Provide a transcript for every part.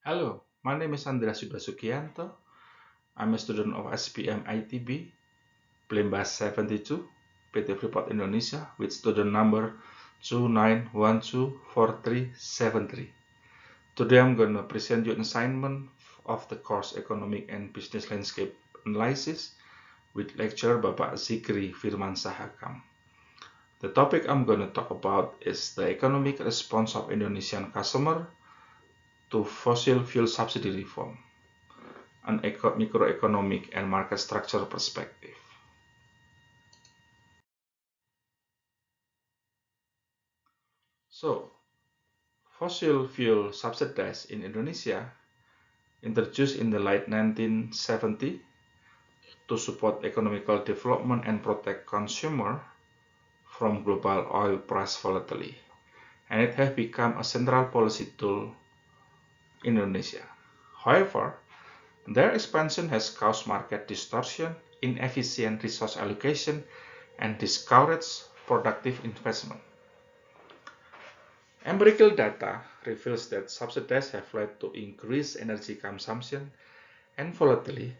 Hello, my name is Andreas Yudasukianto. I'm a student of SPM ITB, Plembas 72, PT Freeport Indonesia, with student number 29124373. Today I'm going to present you an assignment of the course Economic and Business Landscape Analysis with lecturer Bapak Zikri Firman Sahakam. The topic I'm going to talk about is the economic response of Indonesian customer to fossil fuel subsidy reform, an microeconomic and market structure perspective. So, fossil fuel subsidies in Indonesia, introduced in the late 1970s to support economical development and protect consumer from global oil price volatility, and it has become a central policy tool in Indonesia. However, their expansion has caused market distortion, inefficient resource allocation, and discouraged productive investment. Empirical data reveals that subsidies have led to increased energy consumption and volatility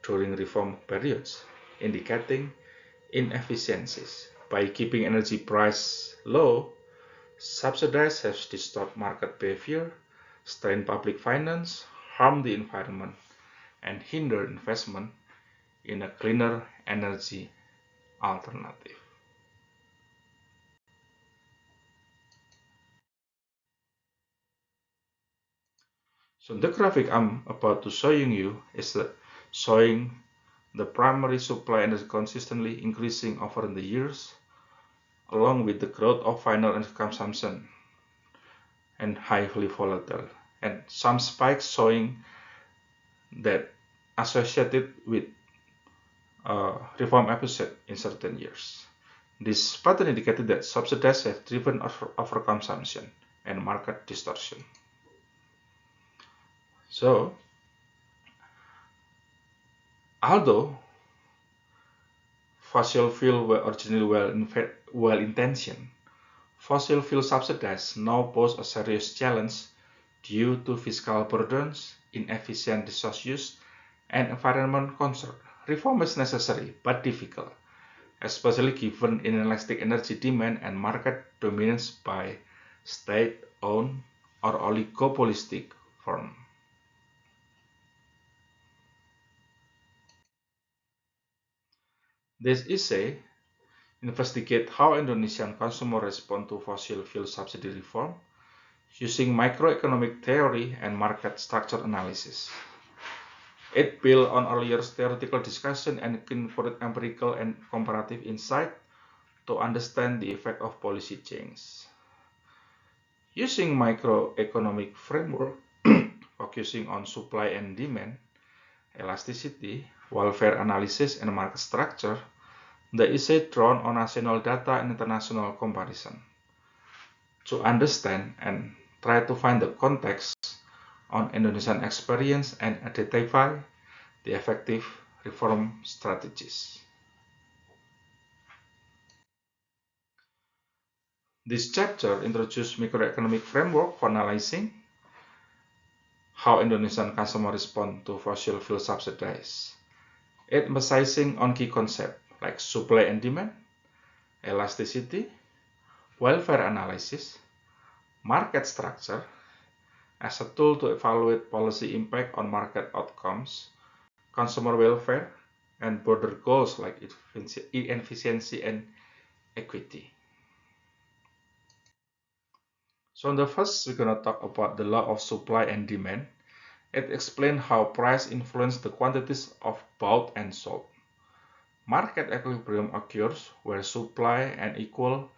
during reform periods, indicating inefficiencies. By keeping energy prices low, subsidies have distorted market behavior, strained public finance, harmed the environment, and hindered investment in a cleaner energy alternative. So the graphic I'm about to showing you is showing the primary supply energy consistently increasing over the years, along with the growth of final energy consumption and highly volatile, and some spikes showing that associated with reform episode in certain years. This pattern indicated that subsidies have driven overconsumption and market distortion. So, although fossil fuel were originally well-intentioned, fossil fuel subsidies now pose a serious challenge due to fiscal burdens, inefficient resource use, and environmental concern. Reform is necessary but difficult, especially given inelastic energy demand and market dominance by state-owned or oligopolistic firms. This essay investigates how Indonesian consumers respond to fossil fuel subsidy reform using microeconomic theory and market structure analysis. It built on earlier theoretical discussion and incorporated empirical and comparative insight to understand the effect of policy change. Using microeconomic framework, focusing on supply and demand, elasticity, welfare analysis, and market structure, the essay drawn on national data and international comparison to understand and try to find the context on Indonesian experience and identify the effective reform strategies. This chapter introduces microeconomic framework for analyzing how Indonesian consumers respond to fossil fuel subsidies. It emphasizing on key concepts like supply and demand, elasticity, welfare analysis, market structure as a tool to evaluate policy impact on market outcomes, consumer welfare, and broader goals like efficiency and equity. So in the first, we're going to talk about the law of supply and demand. It explains how price influences the quantities of bought and sold. Market equilibrium occurs where supply and equal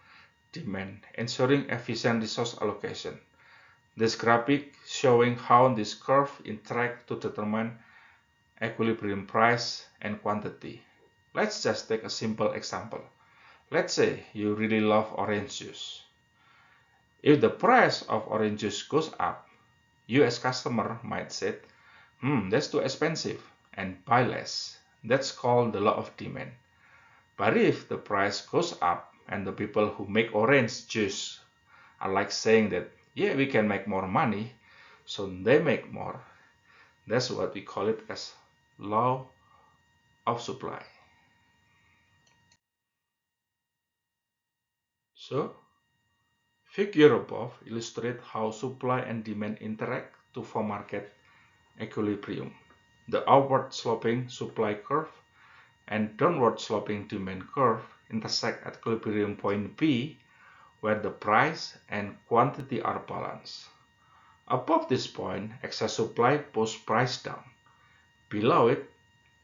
demand, ensuring efficient resource allocation. This graphic showing how this curve interact to determine equilibrium price and quantity. Let's just take a simple example. Let's say you really love orange juice. If the price of orange juice goes up, you as customer might say, that's too expensive, and buy less. That's called the law of demand. But if the price goes up and the people who make orange juice are like saying that, yeah, we can make more money, so they make more. That's what we call it as law of supply. So, figure above illustrate how supply and demand interact to form market equilibrium. The upward sloping supply curve and downward sloping demand curve intersect at equilibrium point B, where the price and quantity are balanced. Above this point, excess supply pushes price down. Below it,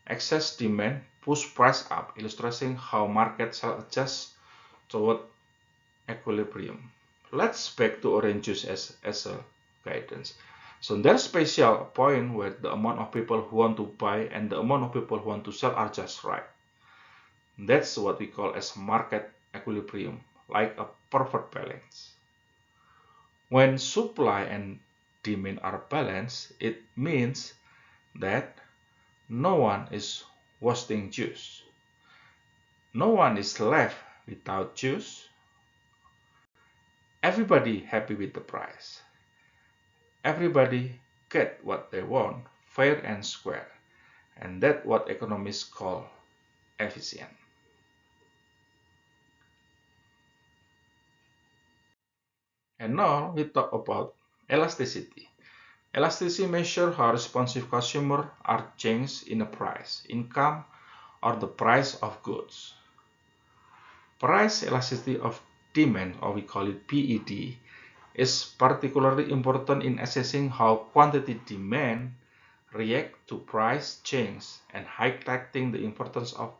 excess demand pushes price up, illustrating how market shall adjust toward equilibrium. Let's back to orange juice as a guidance. So there's special point where the amount of people who want to buy and the amount of people who want to sell are just right. That's what we call as market equilibrium, like a perfect balance. When supply and demand are balanced, it means that no one is wasting juice. No one is left without juice. Everybody happy with the price. Everybody get what they want, fair and square. And that's what economists call efficient. And now we talk about elasticity. Elasticity measures how responsive consumers are changed in a price, income, or the price of goods. Price elasticity of demand, or we call it PED, is particularly important in assessing how quantity demand react to price change and highlighting the importance of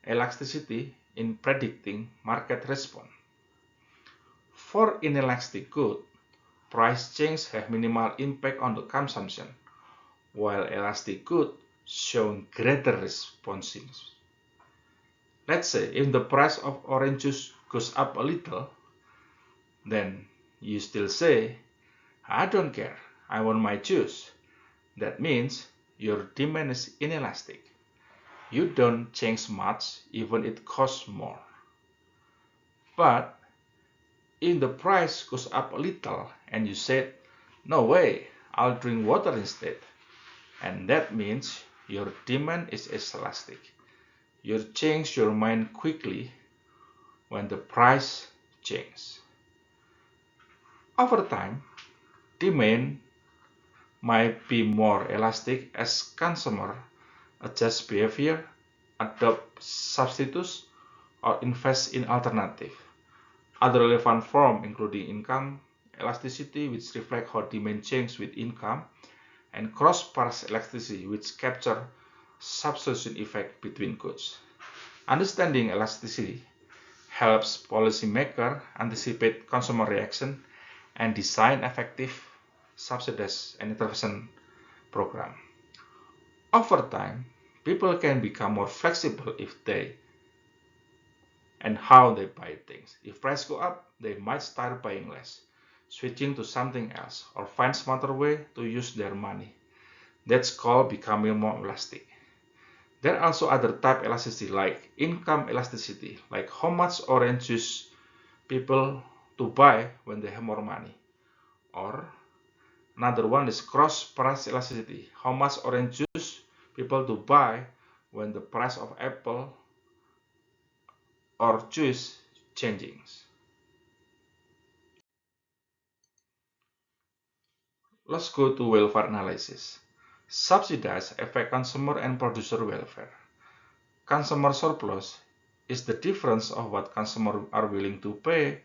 elasticity in predicting market response. For inelastic goods, price change have minimal impact on the consumption, while elastic goods show greater responsiveness. Let's say if the price of orange juice goes up a little, then you still say, I don't care, I want my juice. That means your demand is inelastic. You don't change much even it costs more. But if the price goes up a little and you said, no way, I'll drink water instead. And that means your demand is elastic. You change your mind quickly when the price changes. Over time, demand might be more elastic as consumers adjust behavior, adopt substitutes, or invest in alternatives. Other relevant forms including income elasticity, which reflect how demand changes with income, and cross-price elasticity, which capture substitution effect between goods. Understanding elasticity helps policymakers anticipate consumer reaction and design effective subsidies and intervention program. Over time, people can become more flexible if they and how they buy things. If prices go up, they might start buying less, switching to something else, or find smarter way to use their money. That's called becoming more elastic. There are also other type elasticity like income elasticity, like how much orange juice people to buy when they have more money. Or another one is cross price elasticity, how much orange juice people to buy when the price of apple or juice changing. Let's go to welfare analysis. Subsidies affect consumer and producer welfare. Consumer surplus is the difference of what consumers are willing to pay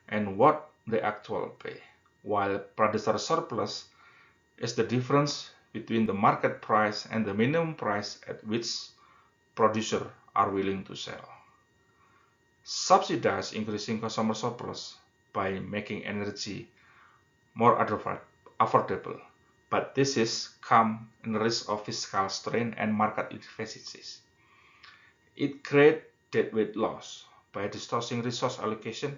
and what they actually pay, while producer surplus is the difference between the market price and the minimum price at which producers are willing to sell. Subsidize increasing consumer surplus by making energy more affordable, but this is come in risk of fiscal strain and market inefficiencies. It creates deadweight loss by distorting resource allocation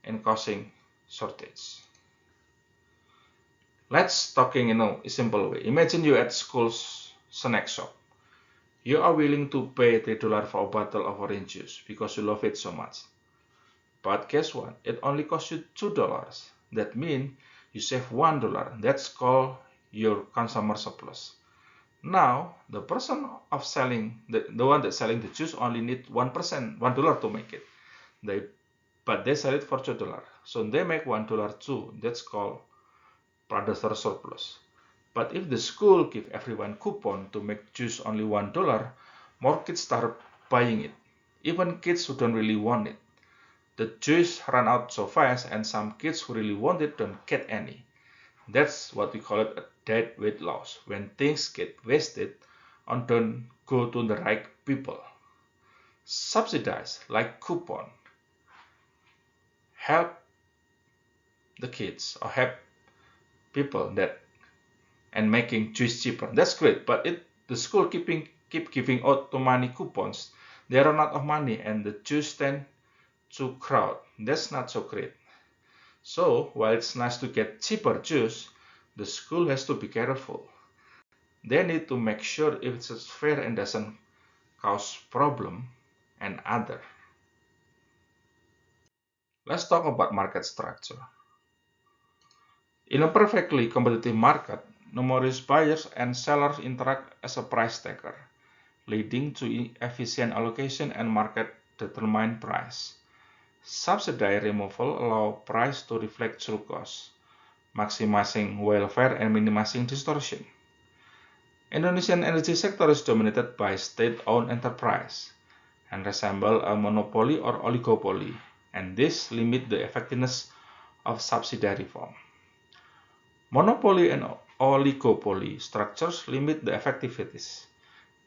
and causing shortage. Let's talking in a simple way. Imagine you at school's snack shop. You are willing to pay $3 for a bottle of orange juice because you love it so much. But guess what? It only costs you $2. That means you save $1. That's called your consumer surplus. Now, the person of selling, the one that's selling the juice only need $1 to make it. But they sell it for $2. So they make $1 too. That's called producer surplus. But if the school give everyone coupon to make juice only $1, more kids start buying it. Even kids who don't really want it. The juice run out so fast and some kids who really want it don't get any. That's what we call it a dead weight loss, when things get wasted or don't go to the right people. Subsidize, like coupon, help the kids or help people that and making juice cheaper. That's great, but the school keep giving out the money coupons, they run out of money and the juice tend to crowd. That's not so great. So while it's nice to get cheaper juice, the school has to be careful. They need to make sure if it's fair and doesn't cause problem and other. Let's talk about market structure. In a perfectly competitive market, numerous buyers and sellers interact as a price taker, leading to efficient allocation and market-determined price. Subsidy removal allows price to reflect true cost, maximizing welfare and minimizing distortion. Indonesian energy sector is dominated by state-owned enterprise and resemble a monopoly or oligopoly, and this limits the effectiveness of subsidy reform. Monopoly and oligopoly structures limit the effectiveness,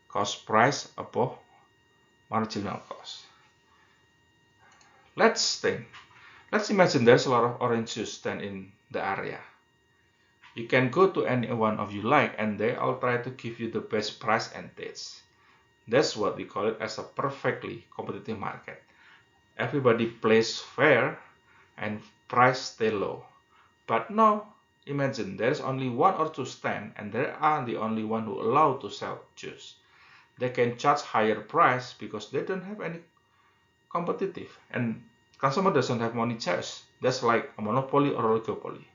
cost price above marginal cost. Let's imagine there's a lot of orange juice stand in the area. You can go to any one of you like and they all try to give you the best price and taste. That's what we call it as a perfectly competitive market. Everybody plays fair and price stay low. But now, imagine there's only one or two stand and they are the only one who allowed to sell juice. They can charge higher price because they don't have any competitive and consumer doesn't have money choice. That's like a monopoly or oligopoly.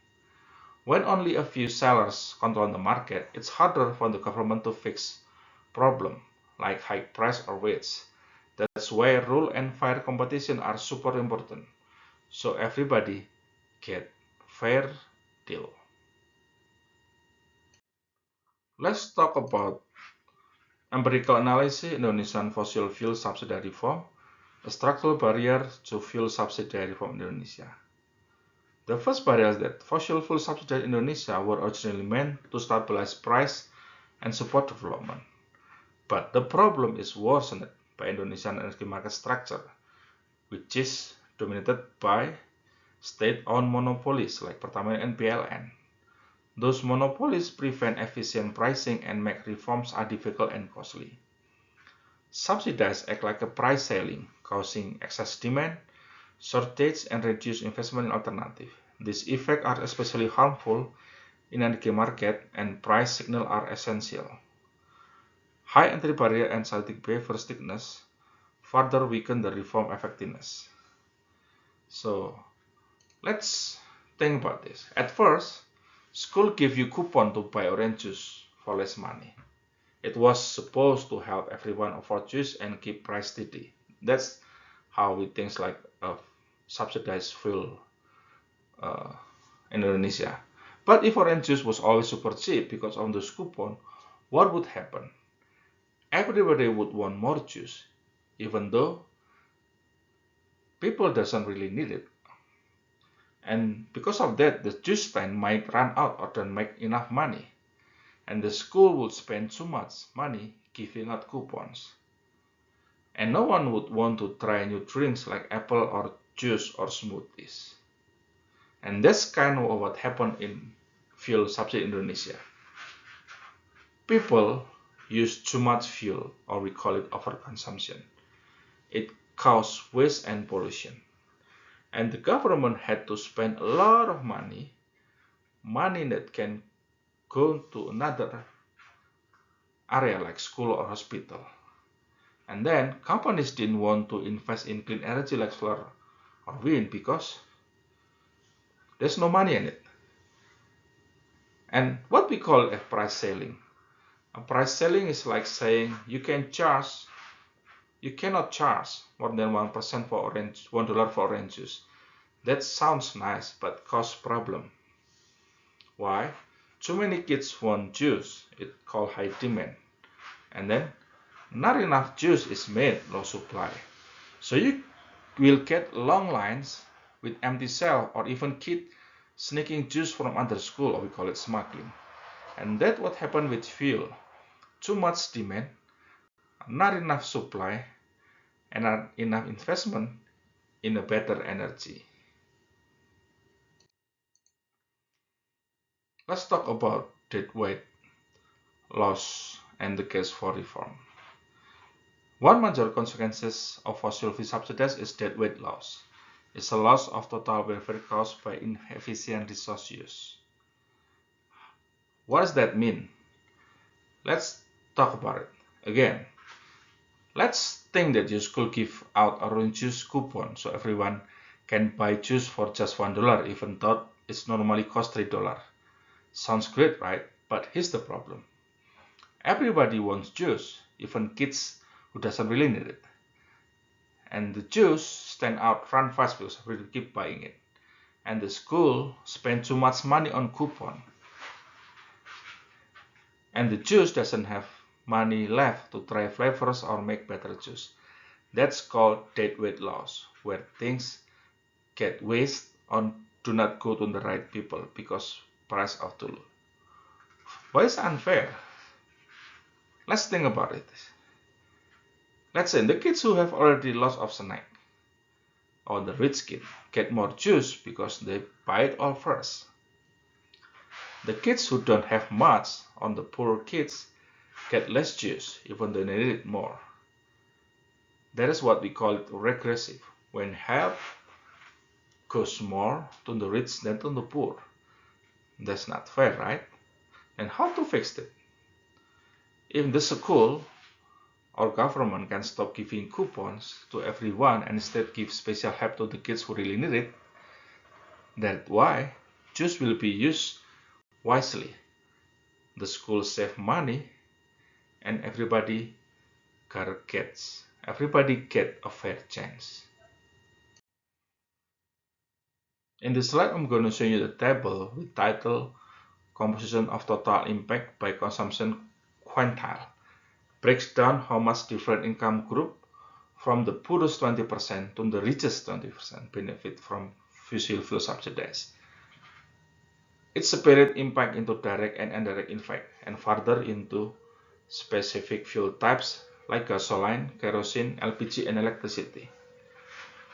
When only a few sellers control the market, it's harder for the government to fix problem like high price or wage. That's why rule and fair competition are super important. So everybody get fair deal. Let's talk about empirical analysis Indonesian fossil fuel subsidy reform, a structural barrier to fuel subsidy reform in Indonesia. The first barrier is that fossil fuel subsidies in Indonesia were originally meant to stabilize price and support development. But the problem is worsened by Indonesian energy market structure, which is dominated by state-owned monopolies like Pertamina and PLN. Those monopolies prevent efficient pricing and make reforms are difficult and costly. Subsidies act like a price ceiling, causing excess demand, shortage, and reduce investment in alternatives. These effects are especially harmful in energy market and price signals are essential. High entry barrier and scientific behavior strictness further weaken the reform effectiveness. So let's think about this. At first, school give you coupon to buy orange juice for less money. It was supposed to help everyone afford juice and keep price steady. That's how we think like a subsidized fuel in Indonesia. But if orange juice was always super cheap because of those coupon, what would happen? Everybody would want more juice, even though people doesn't really need it. And because of that, the juice stand might run out or don't make enough money. And the school would spend too much money giving out coupons. And no one would want to try new drinks like apple or juice or smoothies. And that's kind of what happened in fuel subsidy in Indonesia. People use too much fuel, or we call it overconsumption. It caused waste and pollution. And the government had to spend a lot of money that can go to another area like school or hospital. And then companies didn't want to invest in clean energy like solar or wind because there's no money in it. And what we call a price selling. A price selling is like saying you cannot charge more than 1% for orange, $1 for orange juice. That sounds nice, but cause problem. Why? Too many kids want juice, it's called high demand. And then not enough juice is made, low supply. So you will get long lines with empty shelf, or even kids sneaking juice from other school, or we call it smuggling. And that's what happened with fuel. Too much demand, not enough supply, and not enough investment in a better energy. Let's talk about deadweight loss and the case for reform. One major consequence of fossil fuel subsidies is deadweight loss. It's a loss of total welfare caused by inefficient resource use. What does that mean? Let's talk about it. Again, let's think that your school give out orange juice coupon so everyone can buy juice for just $1 even though it normally costs $3. Sounds great, right? But here's the problem. Everybody wants juice, even kids who doesn't really need it. And the juice stand out front fast because we keep buying it. And the school spend too much money on coupon. And the juice doesn't have money left to try flavors or make better juice. That's called deadweight loss, where things get wasted or do not go to the right people because price are too low. Why is it unfair? Let's think about it. Let's say the kids who have already lots of snack, or the rich kid, get more juice because they buy it all first. The kids who don't have much, or the poor kids, get less juice even though they need it more. That is what we call it regressive, when help goes more to the rich than to the poor. That's not fair, right? And how to fix it? If the school or government can stop giving coupons to everyone and instead give special help to the kids who really need it, that's why juice will be used wisely. The school save money and everybody get a fair chance. In this slide, I'm going to show you the table with title Composition of Total Impact by Consumption Quintile. Breaks down how much different income group from the poorest 20% to the richest 20% benefit from fossil fuel subsidies. It separates impact into direct and indirect impact and further into specific fuel types like gasoline, kerosene, LPG, and electricity.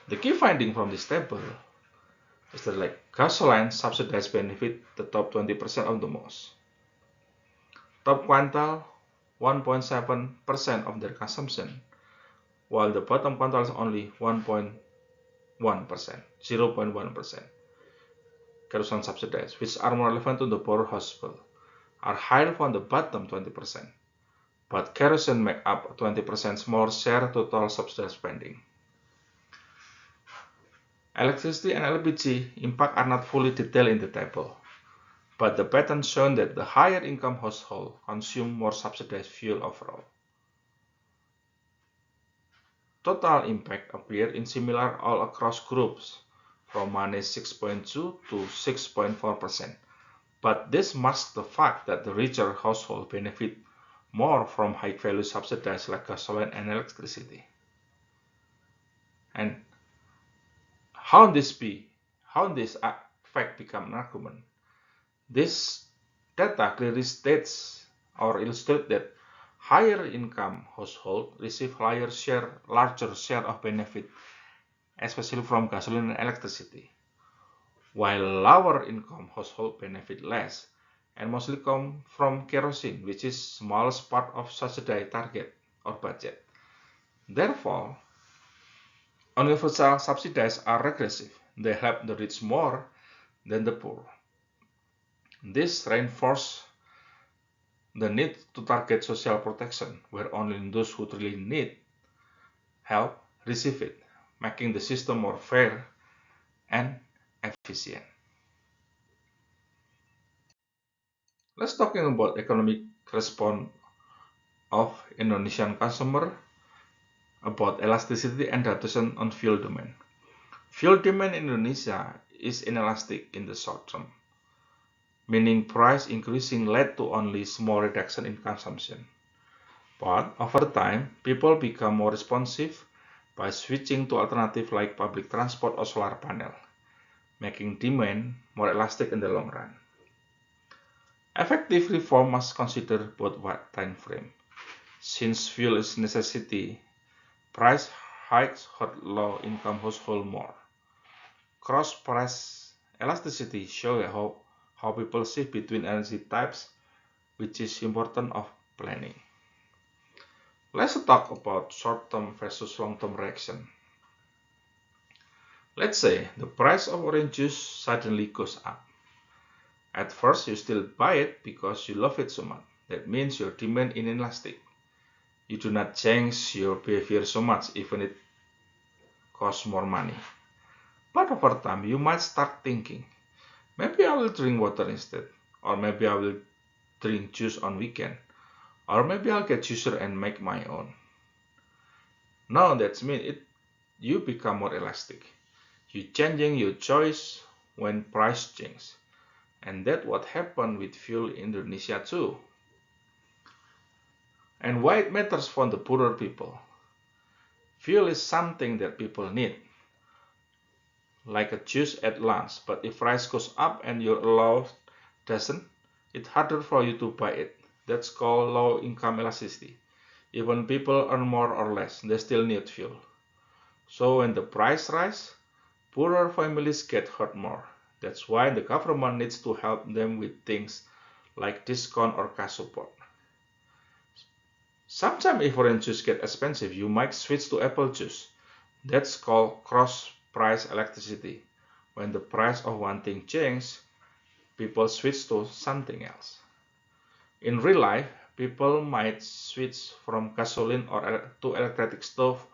The key finding from this table is that gasoline subsidized benefit the top 20% of the most. Top quintile 1.7% of their consumption, while the bottom quintile is only 1.1%, 0.1%. Kerosene subsidies, which are more relevant to the poor household, are higher from the bottom 20%, but kerosene make up 20% more share total subsidized spending. Electricity and LPG impact are not fully detailed in the table, but the pattern shown that the higher income household consume more subsidized fuel overall. Total impact appeared in similar all across groups, from -6.2 to 6.4%, but this masks the fact that the richer household benefit more from high-value subsidies like gasoline and electricity. And how this fact become an argument? This data clearly states or illustrates that higher income households receive larger share of benefit, especially from gasoline and electricity, while lower income households benefit less and mostly come from kerosene, which is smallest part of subsidy target or budget. Therefore, universal subsidies are regressive. They help the rich more than the poor. This reinforces the need to target social protection, where only those who really need help receive it, making the system more fair and efficient. Let's talking about economic response of Indonesian consumer about elasticity and adaptation on fuel demand. Fuel demand in Indonesia is inelastic in the short term, meaning price increasing led to only small reduction in consumption. But over time, people become more responsive by switching to alternatives like public transport or solar panel, making demand more elastic in the long run. Effective reform must consider both time frame. Since fuel is necessity, price hikes hurt low-income households more. Cross-price elasticity shows how people shift between energy types, which is important of planning. Let's talk about short-term versus long-term reaction. Let's say the price of orange juice suddenly goes up. At first, you still buy it because you love it so much. That means your demand is inelastic. You do not change your behavior so much, even it costs more money. But over time, you might start thinking, maybe I will drink water instead, or maybe I will drink juice on weekend, or maybe I'll get juicer and make my own. Now that means you become more elastic. You changing your choice when price change. And that's what happened with fuel in Indonesia too. And why it matters for the poorer people. Fuel is something that people need, like a juice at lunch, but if price goes up and your allowance doesn't, it's harder for you to buy it. That's called low income elasticity. Even people earn more or less, they still need fuel. So when the price rise, poorer families get hurt more. That's why the government needs to help them with things like discount or cash support. Sometimes if orange juice get expensive, you might switch to apple juice. That's called cross-price elasticity. When the price of one thing changes, people switch to something else. In real life, people might switch from gasoline to electric stove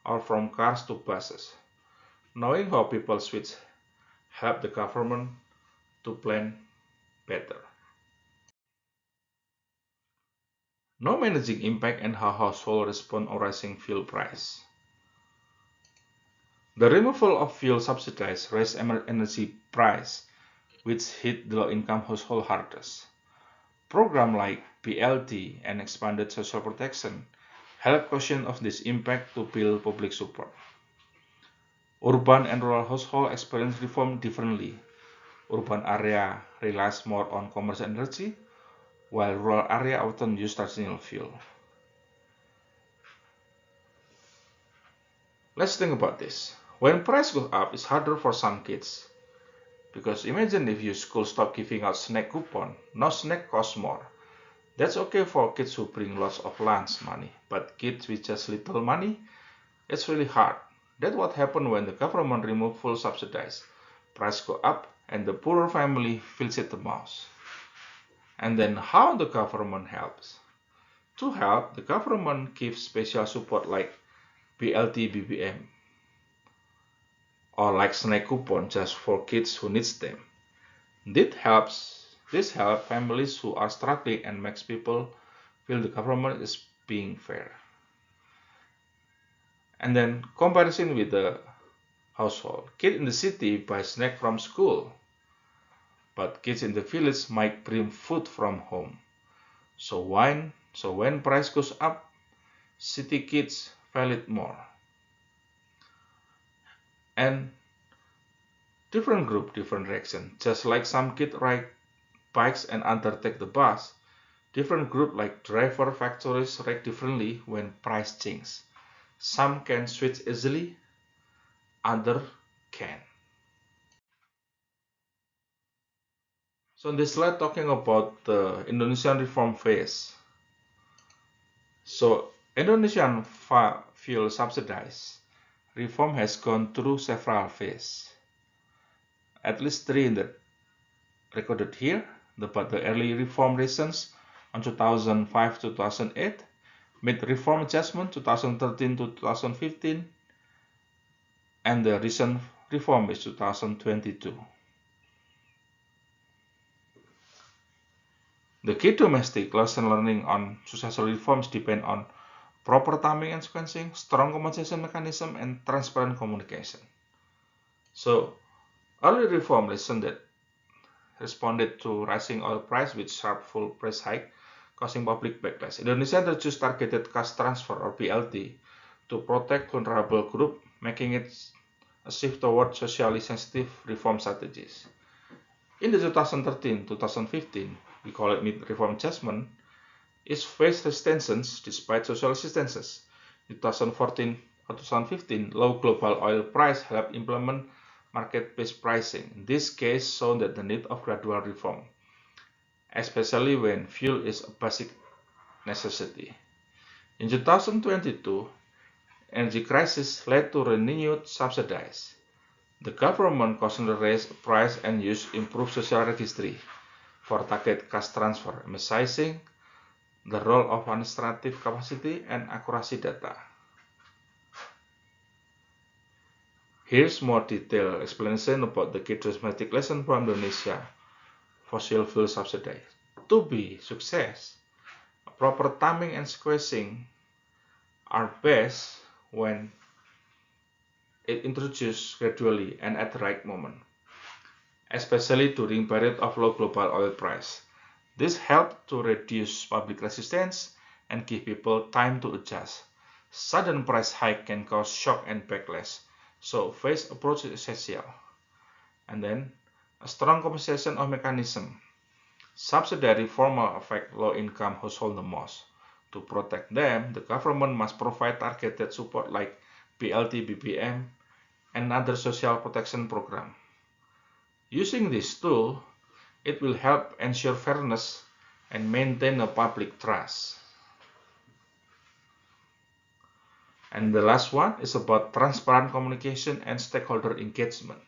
or from cars to buses. Knowing how people switch help the government to plan better. Now managing impact and how households respond to rising fuel price. The removal of fuel subsidies raised energy price, which hit the low-income household hardest. Programs like BLT and expanded social protection help cushion of this impact to build public support. Urban and rural households experience reform differently. Urban area relies more on commercial energy, while rural area often use traditional fuel. Let's think about this. When price goes up, it's harder for some kids. Because imagine if your school stop giving out snack coupon, now snack costs more. That's okay for kids who bring lots of lunch money, but kids with just little money, it's really hard. That's what happened when the government removed full subsidies. Price go up and the poorer family feels it the most. And then how the government helps? To help, the government gives special support like BLT BBM or like snack coupon just for kids who needs them. This helps families who are struggling and makes people feel the government is being fair. And then comparison with the household. Kids in the city buy snack from school, but kids in the village might bring food from home. So when price goes up, city kids feel it more. And different group, different reaction. Just like some kids ride bikes and others take the bus, different group like driver factories react differently when price changes. Some can switch easily, others can. So in this slide talking about the Indonesian reform phase. So Indonesian fuel subsidies reform has gone through several phases. At least three in the recorded here. The early reform recents on 2005 to 2008, mid reform adjustment 2013 to 2015, and the recent reform is 2022. The key domestic lesson learning on successful reforms depend on proper timing and sequencing, strong compensation mechanism, and transparent communication. So, early reform lesson that responded to rising oil price with sharp full price hike, causing public backlash. Indonesia introduced targeted cash transfer or BLT to protect vulnerable group, making it a shift toward socially sensitive reform strategies. In the 2013-2015, we call it mid-reform adjustment, is faced resistance despite social resistances. In 2014-2015, low global oil price helped implement market-based pricing. In this case, shown that the need of gradual reform, especially when fuel is a basic necessity. In 2022, energy crisis led to renewed subsidies. The government constantly raised price and used improved social registry for target cash transfer, emphasizing the role of administrative capacity and accuracy data. Here's more detailed explanation about the key domestic lesson from Indonesia fossil fuel subsidy. To be success, proper timing and sequencing are best when it introduced gradually and at the right moment, especially during period of low global oil price. This helped to reduce public resistance and give people time to adjust. Sudden price hike can cause shock and backlash, so phased approach is essential. And then a strong compensation of mechanism. Subsidiary formal affect low-income households the most. To protect them, the government must provide targeted support like BLT, BBM, and other social protection program. Using this tool, it will help ensure fairness and maintain a public trust. And the last one is about transparent communication and stakeholder engagement.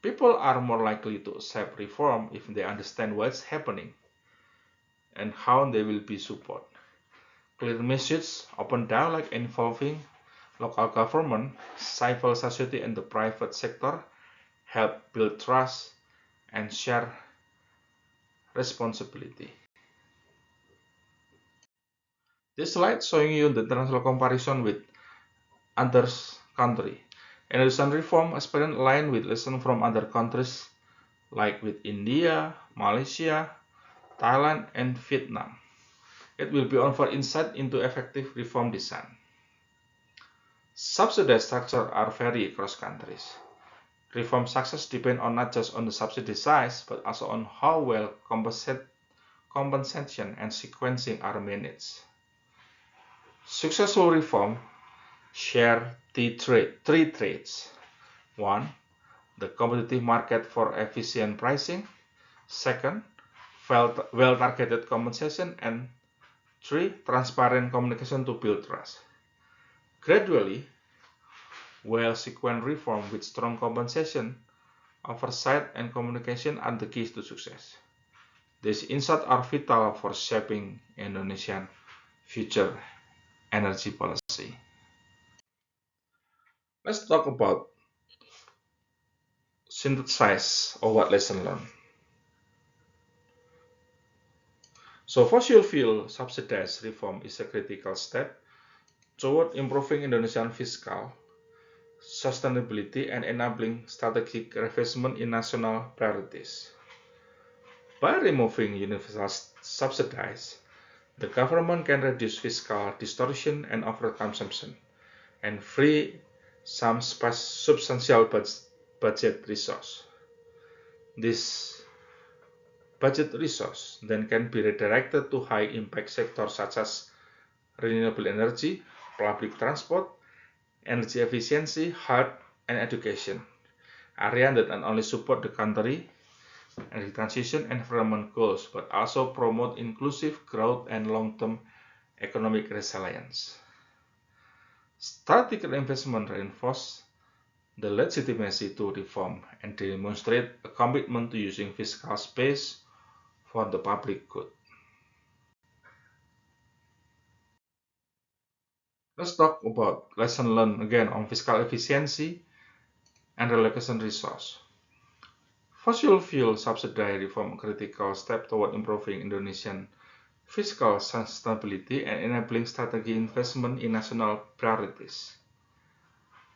People are more likely to accept reform if they understand what's happening and how they will be supported. Clear messages, open dialogue involving local government, civil society, and the private sector help build trust and share responsibility. This slide showing you the international comparison with other countries. Indonesian reform experience align with lessons from other countries like with India, Malaysia, Thailand, and Vietnam. It will be on for insight into effective reform design. Subsidy structures are vary across countries. Reform success depends on not just on the subsidy size, but also on how well compensation and sequencing are managed. Successful reform share three traits. 1. The competitive market for efficient pricing. 2nd, well-targeted compensation. And 3. Transparent communication to build trust. Gradually, well-sequenced reform with strong compensation, oversight, and communication are the keys to success. These insights are vital for shaping Indonesian future energy policy. Let's talk about synthesize of what lesson learned. So fossil fuel subsidized reform is a critical step toward improving Indonesian fiscal sustainability and enabling strategic investment in national priorities. By removing universal subsidies, the government can reduce fiscal distortion and overconsumption and free some substantial budget resource. This budget resource then can be redirected to high-impact sectors such as renewable energy, public transport, energy efficiency, health, and education, areas that not only support the country energy transition and environment goals, but also promote inclusive growth and long-term economic resilience. Strategic investment reinforce the legitimacy to reform and demonstrate a commitment to using fiscal space for the public good. Let's talk about lesson learned again on fiscal efficiency and relocation resource. Fossil fuel subsidy reform a critical step toward improving Indonesian fiscal sustainability and enabling strategic investment in national priorities.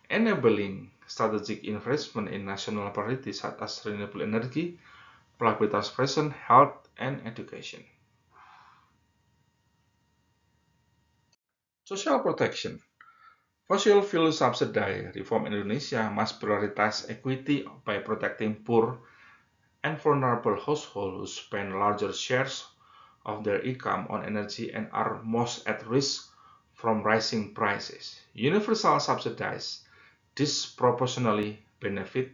Enabling strategic investment in national priorities such as renewable energy, public transportation, health, and education. Social protection. Fossil fuel subsidy reform in Indonesia must prioritize equity by protecting poor and vulnerable households who spend larger shares of their income on energy and are most at risk from rising prices. Universal subsidies disproportionately benefit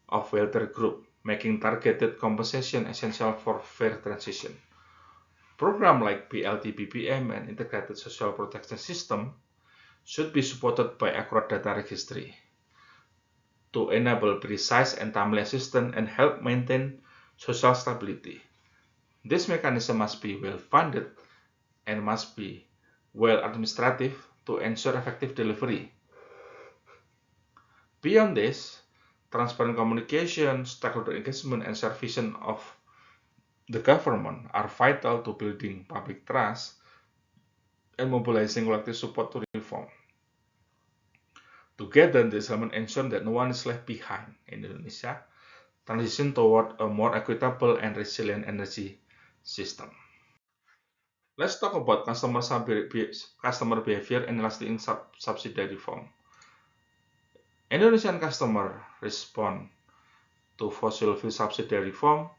of wealthier groups, making targeted compensation essential for fair transition. Programs like BLT BPM and Integrated Social Protection System should be supported by accurate data registry to enable precise and timely assistance and help maintain social stability. This mechanism must be well funded and must be well administrative to ensure effective delivery. Beyond this, transparent communication, stakeholder engagement, and supervision of the government are vital to building public trust and mobilizing collective support to reform. Together, this elements ensure that no one is left behind in Indonesia transition toward a more equitable and resilient energy system. Let's talk about customer behavior and lasting subsidy reform. Indonesian customers respond to fossil fuel subsidy reform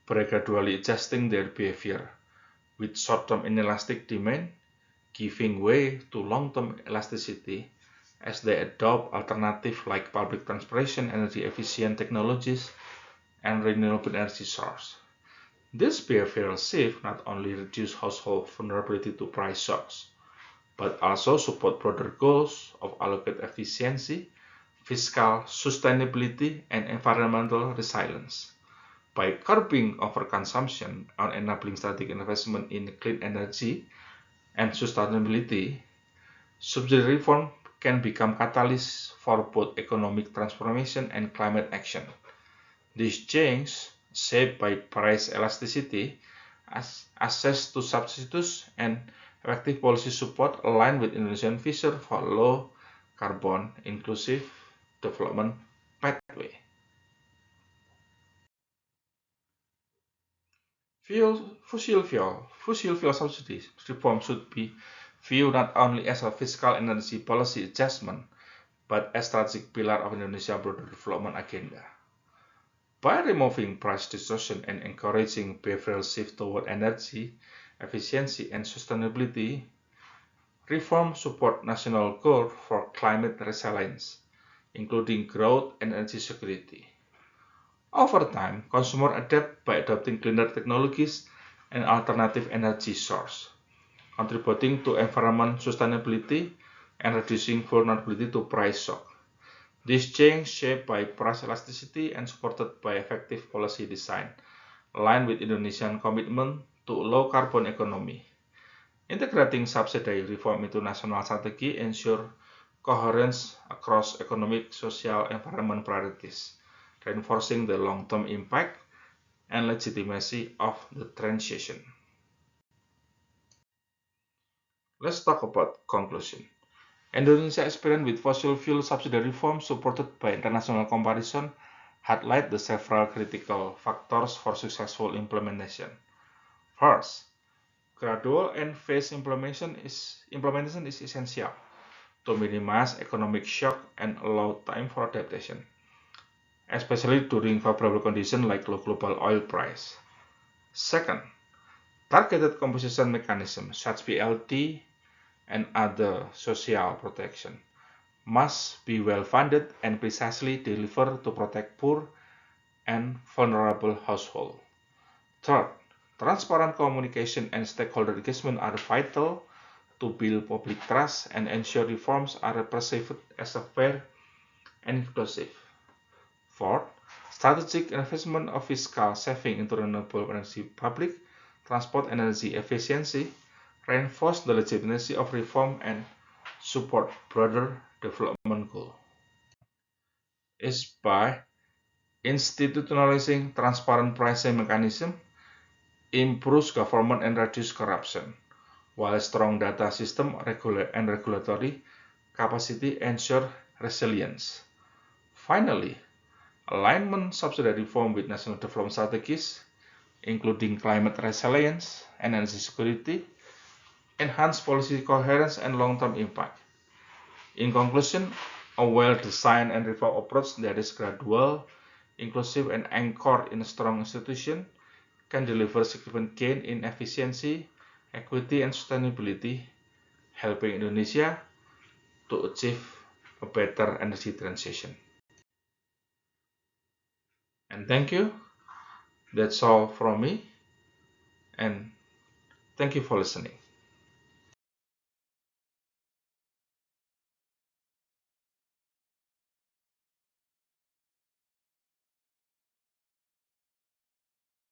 by gradually adjusting their behavior, with short-term inelastic demand giving way to long-term elasticity as they adopt alternatives like public transportation, energy-efficient technologies, and renewable energy sources. This behavioral shift not only reduces household vulnerability to price shocks, but also support broader goals of allocated efficiency, fiscal sustainability, and environmental resilience. By curbing overconsumption and enabling strategic investment in clean energy and sustainability, subsidy reform can become catalysts for both economic transformation and climate action. This change, shaped by price elasticity, access to substitutes, and effective policy support, align with Indonesian vision for low carbon inclusive development pathway. Fossil fuel subsidies reform should be viewed not only as a fiscal energy policy adjustment, but as a strategic pillar of Indonesia's broader development agenda. By removing price distortion and encouraging behavioral shift toward energy efficiency and sustainability, reform support national goals for climate resilience, including growth and energy security. Over time, consumers adapt by adopting cleaner technologies and alternative energy sources, contributing to environment sustainability and reducing vulnerability to price shock. This change, shaped by price elasticity and supported by effective policy design, align with Indonesian commitment to low carbon economy. Integrating subsidy reform into national strategy ensure coherence across economic, social, and environment priorities, reinforcing the long-term impact and legitimacy of the transition. Let's talk about conclusion. Indonesia's experience with fossil fuel subsidy reform supported by international comparison highlight the several critical factors for successful implementation. First, gradual and phased implementation is essential to minimize economic shock and allow time for adaptation, especially during favorable conditions like low global oil price. Second, targeted compensation mechanisms such as BLT and other social protection must be well funded and precisely delivered to protect poor and vulnerable households. Third, transparent communication and stakeholder engagement are vital to build public trust and ensure reforms are perceived as fair and inclusive. Fourth, strategic investment of fiscal saving into renewable energy, public transport, energy efficiency reinforce the legitimacy of reform and support broader development goals. Is by Institutionalizing transparent pricing mechanism improves government and reduce corruption, while a strong data system and regulatory capacity ensure resilience. Finally, alignment subsidiary reform with national development strategies, including climate resilience and energy security, enhance policy coherence and long-term impact. In conclusion, a well-designed and reform approach that is gradual, inclusive, and anchored in a strong institution can deliver significant gain in efficiency, equity, and sustainability, helping Indonesia to achieve a better energy transition. And thank you. That's all from me. And thank you for listening.